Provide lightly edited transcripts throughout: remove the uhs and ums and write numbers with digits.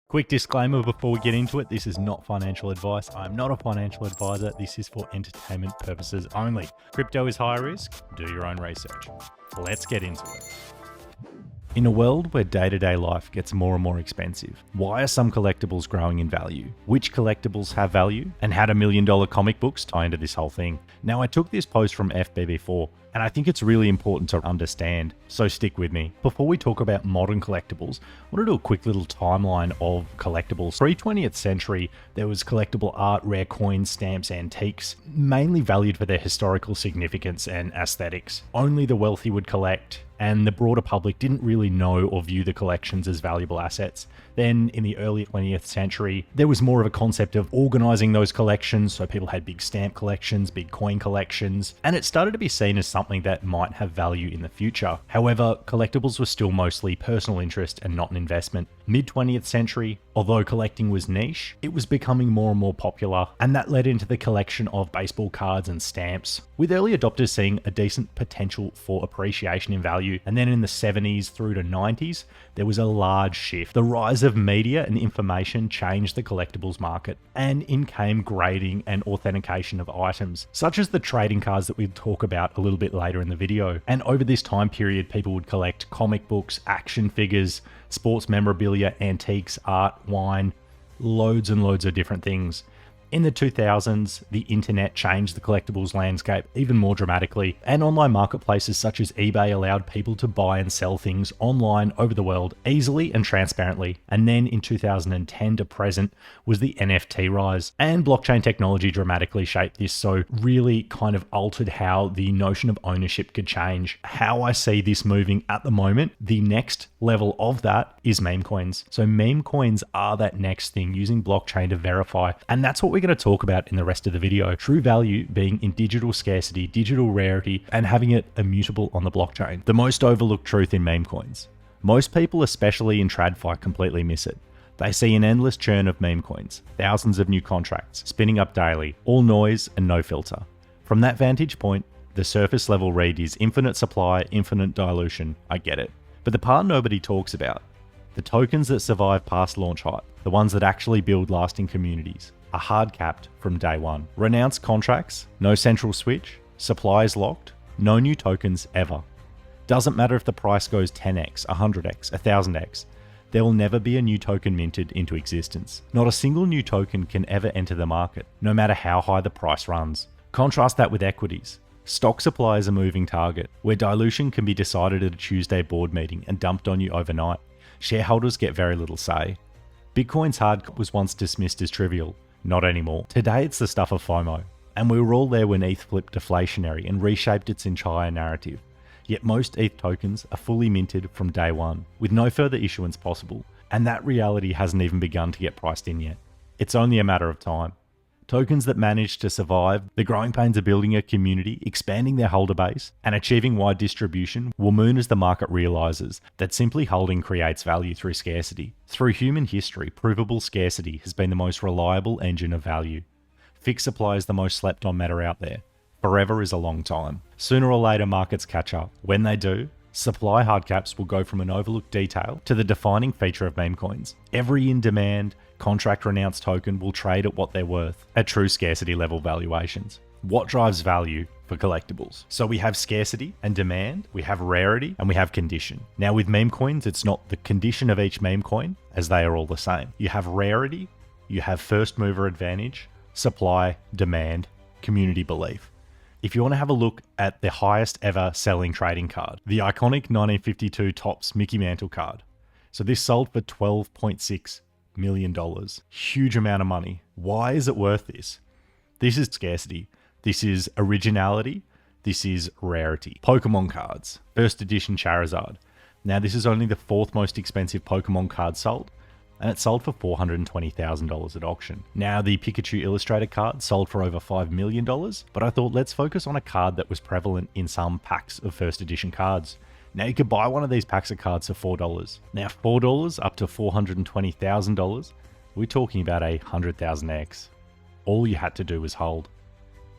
Quick disclaimer before we get into it, this is not financial advice. I'm not a financial advisor. This is for entertainment purposes only. Crypto is high risk. Do your own research. Let's get into it. In a world where day-to-day life gets more and more expensive, why are some collectibles growing in value? Which collectibles have value? And how do $1 million comic books tie into this whole thing? Now, I took this post from FBB4, and I think it's really important to understand, so stick with me. Before we talk about modern collectibles, I want to do a quick little timeline of collectibles. Pre-20th century, there was collectible art, rare coins, stamps, antiques, mainly valued for their historical significance and aesthetics. Only the wealthy would collect, and the broader public didn't really know or view the collections as valuable assets. Then in the early 20th century, there was more of a concept of organizing those collections, so people had big stamp collections, big coin collections, and it started to be seen as something that might have value in the future. However, collectibles were still mostly personal interest and not an investment. Mid-20th century, although collecting was niche, it was becoming more and more popular, and that led into the collection of baseball cards and stamps, with early adopters seeing a decent potential for appreciation in value. And then in the 70s through to 90s, there was a large shift. The rise of media and information changed the collectibles market, and in came grading and authentication of items, such as the trading cards that we'll talk about a little bit later in the video. And over this time period, people would collect comic books, action figures, sports memorabilia, antiques, art, wine, loads and loads of different things. In the 2000s, the internet changed the collectibles landscape even more dramatically, and online marketplaces such as eBay allowed people to buy and sell things online over the world easily and transparently. And then in 2010 to present was the NFT rise, and blockchain technology dramatically shaped this, so really kind of altered how the notion of ownership could change. How I see this moving at the moment, the next level of that is meme coins. So meme coins are that next thing, using blockchain to verify, and that's what we're going to talk about in the rest of the video. True value being in digital scarcity, digital rarity, and having it immutable on the blockchain. The most overlooked truth in meme coins. Most people, especially in TradFi, completely miss it. They see an endless churn of meme coins, thousands of new contracts, spinning up daily, all noise and no filter. From that vantage point, the surface level read is infinite supply, infinite dilution. I get it. But the part nobody talks about, the tokens that survive past launch hype, the ones that actually build lasting communities, are hard capped from day one. Renounced contracts, no central switch, supply is locked, no new tokens ever. Doesn't matter if the price goes 10x, 100x, 1000x, there will never be a new token minted into existence. Not a single new token can ever enter the market, no matter how high the price runs. Contrast that with equities. Stock supply is a moving target, where dilution can be decided at a Tuesday board meeting and dumped on you overnight. Shareholders get very little say. Bitcoin's hard cap was once dismissed as trivial. Not anymore. Today it's the stuff of FOMO. And we were all there when ETH flipped deflationary and reshaped its entire narrative. Yet most ETH tokens are fully minted from day one, with no further issuance possible. And that reality hasn't even begun to get priced in yet. It's only a matter of time. Tokens that manage to survive the growing pains of building a community, expanding their holder base, and achieving wide distribution will moon as the market realizes that simply holding creates value through scarcity. Through human history, provable scarcity has been the most reliable engine of value. Fixed supply is the most slept on matter out there. Forever is a long time. Sooner or later, markets catch up. When they do, supply hardcaps will go from an overlooked detail to the defining feature of meme coins. Every in-demand, contract renounced token will trade at what they're worth, at true scarcity level valuations. What drives value for collectibles? So we have scarcity and demand, we have rarity, and we have condition. Now with meme coins, it's not the condition of each meme coin, as they are all the same. You have rarity, you have first mover advantage, supply, demand, community belief. If you want to have a look at the highest ever selling trading card, the iconic 1952 Topps Mickey Mantle card. So this sold for $12.6 million. Huge amount of money. Why is it worth this? This is scarcity. This is originality. This is rarity. Pokemon cards. First edition Charizard. Now this is only the fourth most expensive Pokemon card sold, and it sold for $420,000 at auction. Now the Pikachu Illustrator card sold for over $5 million, but I thought let's focus on a card that was prevalent in some packs of first edition cards. Now you could buy one of these packs of cards for $4. Now $4 up to $420,000, we're talking about a 100,000x. All you had to do was hold.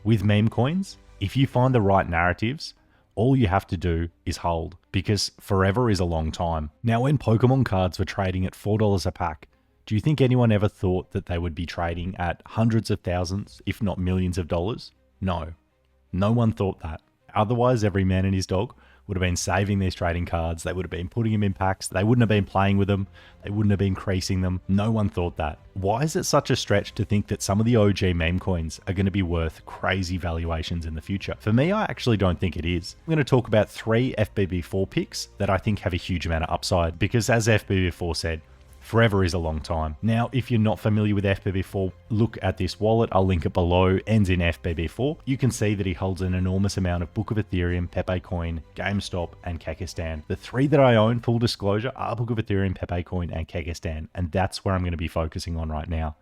With meme coins, if you find the right narratives, all you have to do is hold, because forever is a long time. Now when Pokemon cards were trading at $4 a pack, Do you think anyone ever thought that they would be trading at hundreds of thousands, if not millions of dollars? No. No one thought that. Otherwise, every man and his dog would have been saving these trading cards. They would have been putting them in packs. They wouldn't have been playing with them. They wouldn't have been creasing them. No one thought that. Why is it such a stretch to think that some of the OG meme coins are going to be worth crazy valuations in the future? For me, I actually don't think it is. I'm going to talk about 3 FBB4 picks that I think have a huge amount of upside, because as FBB4 said, forever is a long time. Now, if you're not familiar with FBB4, look at this wallet. I'll link it below. Ends in FBB4. You can see that he holds an enormous amount of Book of Ethereum, Pepecoin, GameStop, and Kekistan. The 3 that I own, full disclosure, are Book of Ethereum, Pepecoin, and Kekistan, and that's where I'm going to be focusing on right now.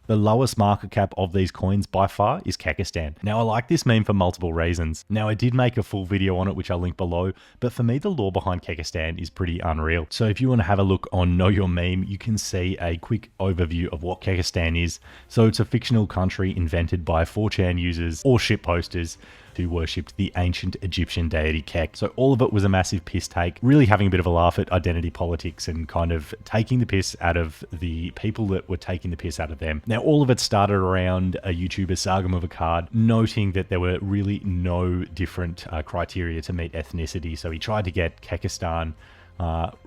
The lowest market cap of these coins by far is Kekistan. Now, I like this meme for multiple reasons. Now, I did make a full video on it, which I'll link below, but for me, the lore behind Kekistan is pretty unreal. So if you want to have a look on Know Your Meme, you can see a quick overview of what Kekistan is. So it's a fictional country invented by 4chan users or shitposters who worshipped the ancient Egyptian deity Kek. So all of it was a massive piss take, really having a bit of a laugh at identity politics and kind of taking the piss out of the people that were taking the piss out of them. Now, all of it started around a YouTuber, Sargam of a Card, noting that there were really no different criteria to meet ethnicity. So he tried to get Kekistan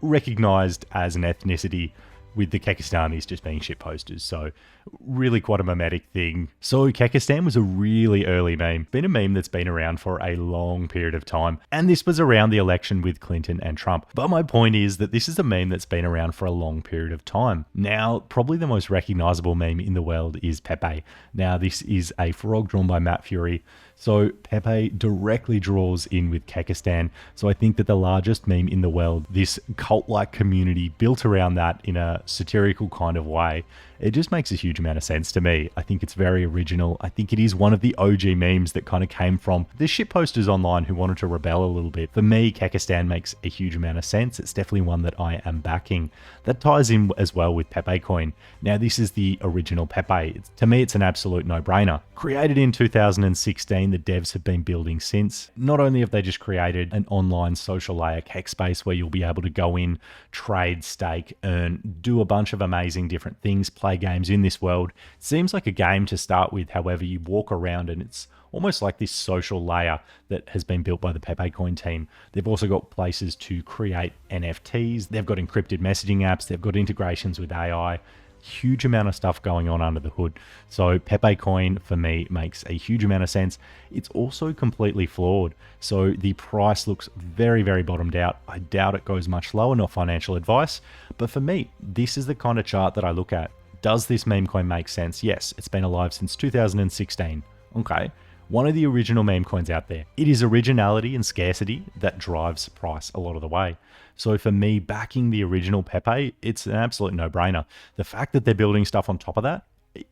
recognized as an ethnicity, with the Kekistanis just being shitposters. So really quite a mimetic thing. So Kekistan was a really early meme. Been a meme that's been around for a long period of time. And this was around the election with Clinton and Trump. But my point is that this is a meme that's been around for a long period of time. Now, probably the most recognizable meme in the world is Pepe. Now, this is a frog drawn by Matt Fury. So Pepe directly draws in with Kekistan. So I think that the largest meme in the world, this cult-like community built around that in a satirical kind of way, it just makes a huge amount of sense to me. I think it's very original. I think it is one of the OG memes that kind of came from the shitposters online who wanted to rebel a little bit. For me, Kekistan makes a huge amount of sense. It's definitely one that I am backing. That ties in as well with Pepecoin. Now, this is the original Pepe. To me, it's an absolute no-brainer. Created in 2016, the devs have been building since. Not only have they just created an online social layer Kek space where you'll be able to go in, trade, stake, earn, do a bunch of amazing different things, play games in this world. It seems like a game to start with, however, you walk around and it's almost like this social layer that has been built by the Pepecoin team. They've also got places to create NFTs. They've got encrypted messaging apps. They've got integrations with AI. Huge amount of stuff going on under the hood. So Pepecoin for me makes a huge amount of sense. It's also completely flawed. So the price looks very, very bottomed out. I doubt it goes much lower, not financial advice. But for me, this is the kind of chart that I look at. Does this meme coin make sense? Yes, it's been alive since 2016. Okay, one of the original meme coins out there. It is originality and scarcity that drives price a lot of the way. So for me, backing the original Pepe, it's an absolute no-brainer. The fact that they're building stuff on top of that,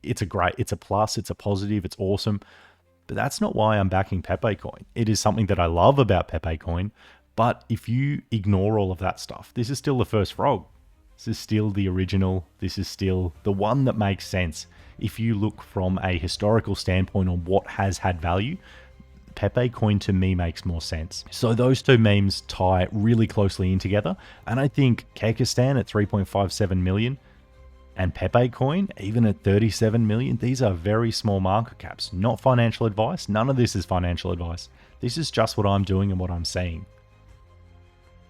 it's a plus, it's a positive, it's awesome. But that's not why I'm backing Pepecoin. It is something that I love about Pepecoin. But if you ignore all of that stuff, this is still the first frog. This is still the original. This is still the one that makes sense. If you look from a historical standpoint on what has had value, Pepecoin to me makes more sense. So those two memes tie really closely in together. And I think Kekistan at 3.57 million and Pepecoin even at 37 million, these are very small market caps. Not financial advice. None of this is financial advice. This is just what I'm doing and what I'm seeing.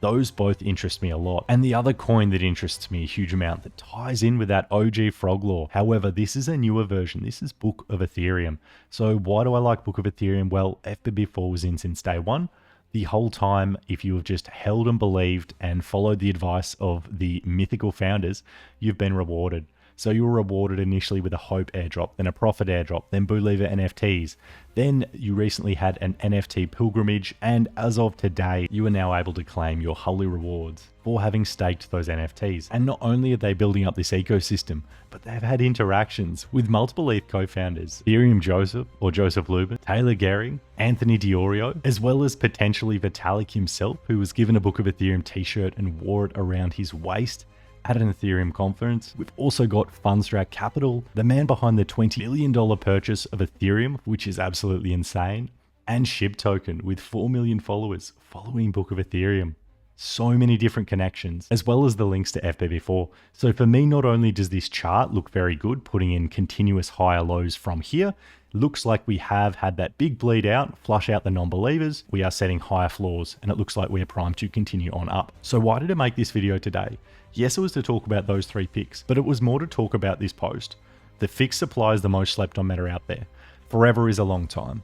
Those both interest me a lot. And the other coin that interests me a huge amount that ties in with that OG frog lore. However, this is a newer version. This is Book of Ethereum. So why do I like Book of Ethereum? Well, FBB4 was in since day one. The whole time, if you have just held and believed and followed the advice of the mythical founders, you've been rewarded. So you were rewarded initially with a Hope airdrop, then a Profit airdrop, then Believer NFTs. Then you recently had an NFT pilgrimage, and as of today, you are now able to claim your holy rewards for having staked those NFTs. And not only are they building up this ecosystem, but they've had interactions with multiple ETH co-founders, Ethereum Joseph or Joseph Lubin, Taylor Gehring, Anthony Diorio, as well as potentially Vitalik himself, who was given a Book of Ethereum t-shirt and wore it around his waist at an Ethereum conference. We've also got Fundstrat Capital, the man behind the $20 billion purchase of Ethereum, which is absolutely insane, and SHIB Token with 4 million followers following Book of Ethereum. So many different connections, as well as the links to FBB4. So for me, not only does this chart look very good, putting in continuous higher lows from here, looks like we have had that big bleed out, flush out the non-believers. We are setting higher floors, and it looks like we are primed to continue on up. So why did I make this video today? Yes, it was to talk about those 3 picks, but it was more to talk about this post. The fixed supply is the most slept on meta out there. Forever is a long time.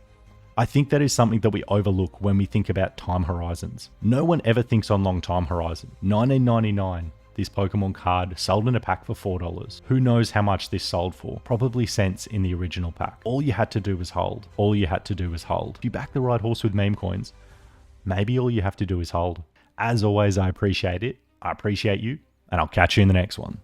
I think that is something that we overlook when we think about time horizons. No one ever thinks on long time horizon. 1999, this Pokemon card sold in a pack for $4. Who knows how much this sold for? Probably cents in the original pack. All you had to do was hold. All you had to do was hold. If you back the right horse with meme coins, maybe all you have to do is hold. As always, I appreciate it. I appreciate you, and I'll catch you in the next one.